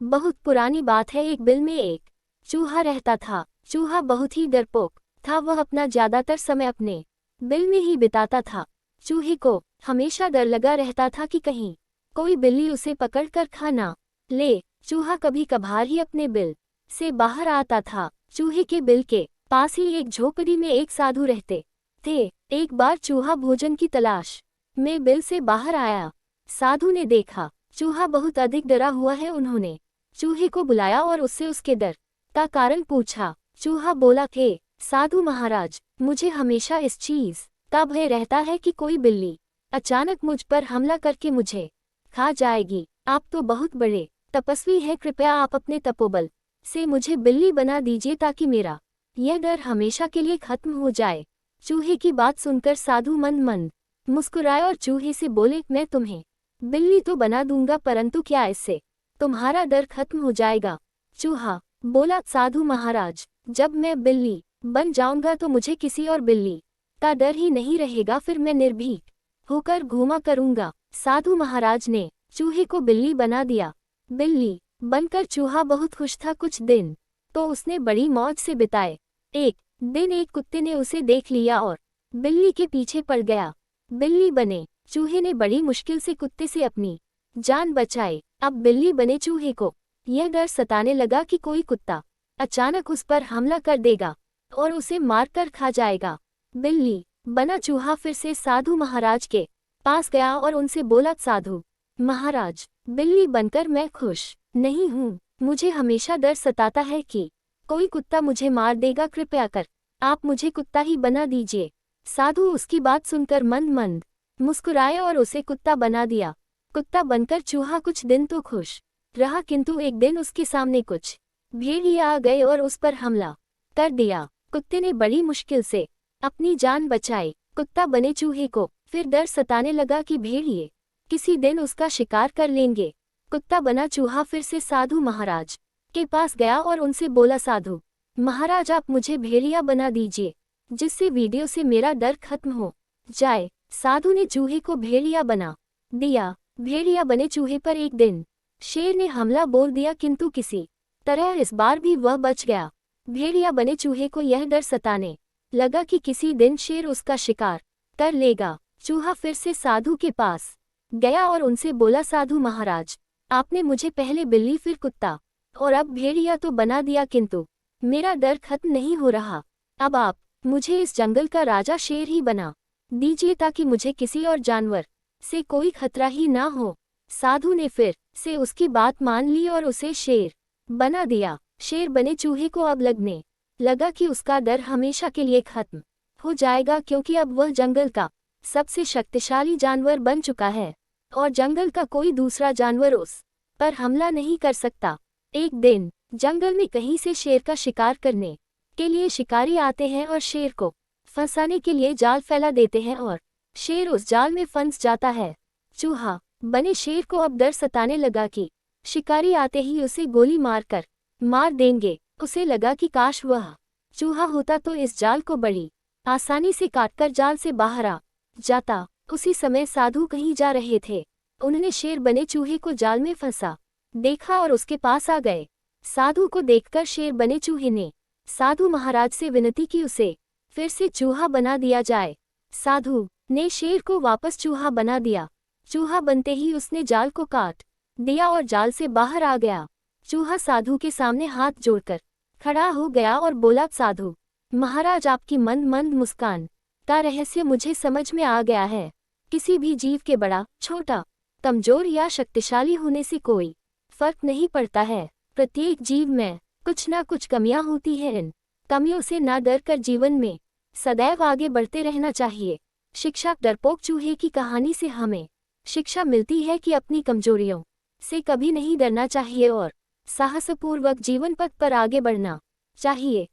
बहुत पुरानी बात है। एक बिल में एक चूहा रहता था। चूहा बहुत ही डरपोक था। वह अपना ज्यादातर समय अपने बिल में ही बिताता था। चूहे को हमेशा डर लगा रहता था कि कहीं कोई बिल्ली उसे पकड़ कर खा ना ले। चूहा कभी कभार ही अपने बिल से बाहर आता था। चूहे के बिल के पास ही एक झोपड़ी में एक साधु रहते थे। एक बार चूहा भोजन की तलाश में बिल से बाहर आया। साधु ने देखा चूहा बहुत अधिक डरा हुआ है। उन्होंने चूहे को बुलाया और उससे उसके डर का कारण पूछा। चूहा बोला, हे साधु महाराज, मुझे हमेशा इस चीज का भय रहता है कि कोई बिल्ली अचानक मुझ पर हमला करके मुझे खा जाएगी। आप तो बहुत बड़े तपस्वी हैं, कृपया आप अपने तपोबल से मुझे बिल्ली बना दीजिए ताकि मेरा यह डर हमेशा के लिए खत्म हो जाए। चूहे की बात सुनकर साधु मंद मंद मुस्कुराए और चूहे से बोले, मैं तुम्हें बिल्ली तो बना दूंगा, परंतु क्या इससे तुम्हारा डर खत्म हो जाएगा? चूहा बोला, साधु महाराज, जब मैं बिल्ली बन जाऊंगा तो मुझे किसी और बिल्ली का डर ही नहीं रहेगा। फिर मैं निर्भीक होकर घूमा करूंगा। साधु महाराज ने चूहे को बिल्ली बना दिया। बिल्ली बनकर चूहा बहुत खुश था। कुछ दिन तो उसने बड़ी मौज से बिताए। एक दिन एक कुत्ते ने उसे देख लिया और बिल्ली के पीछे पड़ गया। बिल्ली बने चूहे ने बड़ी मुश्किल से कुत्ते से अपनी जान बचाई। अब बिल्ली बने चूहे को यह डर सताने लगा कि कोई कुत्ता अचानक उस पर हमला कर देगा और उसे मारकर खा जाएगा। बिल्ली बना चूहा फिर से साधु महाराज के पास गया और उनसे बोला, साधु महाराज, बिल्ली बनकर मैं खुश नहीं हूँ। मुझे हमेशा डर सताता है कि कोई कुत्ता मुझे मार देगा। कृपया कर आप मुझे कुत्ता ही बना दीजिए। साधु उसकी बात सुनकर मंद मंद मुस्कुराए और उसे कुत्ता बना दिया। कुत्ता बनकर चूहा कुछ दिन तो खुश रहा, किंतु एक दिन उसके सामने कुछ भेड़िए आ गए और उस पर हमला कर दिया। कुत्ते ने बड़ी मुश्किल से अपनी जान बचाई। कुत्ता बने चूहे को फिर डर सताने लगा कि भेड़िए किसी दिन उसका शिकार कर लेंगे। कुत्ता बना चूहा फिर से साधु महाराज के पास गया और उनसे बोला, साधु महाराज, आप मुझे भेड़िया बना दीजिए जिससे वीडियो से मेरा डर खत्म हो जाए। साधु ने चूहे को भेड़िया बना दिया। भेड़िया बने चूहे पर एक दिन शेर ने हमला बोल दिया, किंतु किसी तरह इस बार भी वह बच गया। भेड़िया बने चूहे को यह डर सताने लगा कि किसी दिन शेर उसका शिकार कर लेगा। चूहा फिर से साधु के पास गया और उनसे बोला, साधु महाराज, आपने मुझे पहले बिल्ली फिर कुत्ता और अब भेड़िया तो बना दिया, किंतु मेरा डर खत्म नहीं हो रहा। अब आप मुझे इस जंगल का राजा शेर ही बना दीजिए ताकि मुझे किसी और जानवर से कोई खतरा ही ना हो। साधु ने फिर से उसकी बात मान ली और उसे शेर बना दिया। शेर बने चूहे को अब लगने लगा कि उसका डर हमेशा के लिए खत्म हो जाएगा, क्योंकि अब वह जंगल का सबसे शक्तिशाली जानवर बन चुका है और जंगल का कोई दूसरा जानवर उस पर हमला नहीं कर सकता। एक दिन जंगल में कहीं से शेर का शिकार करने के लिए शिकारी आते हैं और शेर को फंसाने के लिए जाल फैला देते हैं और शेर उस जाल में फंस जाता है। चूहा बने शेर को अब डर सताने लगा कि शिकारी आते ही उसे गोली मारकर मार देंगे। उसे लगा कि काश वह चूहा होता तो इस जाल को बड़ी आसानी से काटकर जाल से बाहर आ जाता। उसी समय साधु कहीं जा रहे थे। उन्होंने शेर बने चूहे को जाल में फंसा देखा और उसके पास आ गए। साधु को देखकर शेर बने चूहे ने साधु महाराज से विनती की उसे फिर से चूहा बना दिया जाए। साधु ने शेर को वापस चूहा बना दिया। चूहा बनते ही उसने जाल को काट दिया और जाल से बाहर आ गया। चूहा साधु के सामने हाथ जोड़कर खड़ा हो गया और बोला, साधु महाराज, आपकी मंद मंद मुस्कान का रहस्य मुझे समझ में आ गया है। किसी भी जीव के बड़ा छोटा कमजोर या शक्तिशाली होने से कोई फर्क नहीं पड़ता है। प्रत्येक जीव में कुछ ना कुछ कमियां होती हैं। इन कमियों से ना डर कर जीवन में सदैव आगे बढ़ते रहना चाहिए। शिक्षा डरपोक चूहे की कहानी से हमें शिक्षा मिलती है कि अपनी कमजोरियों से कभी नहीं डरना चाहिए और साहसपूर्वक जीवन पथ पर आगे बढ़ना चाहिए।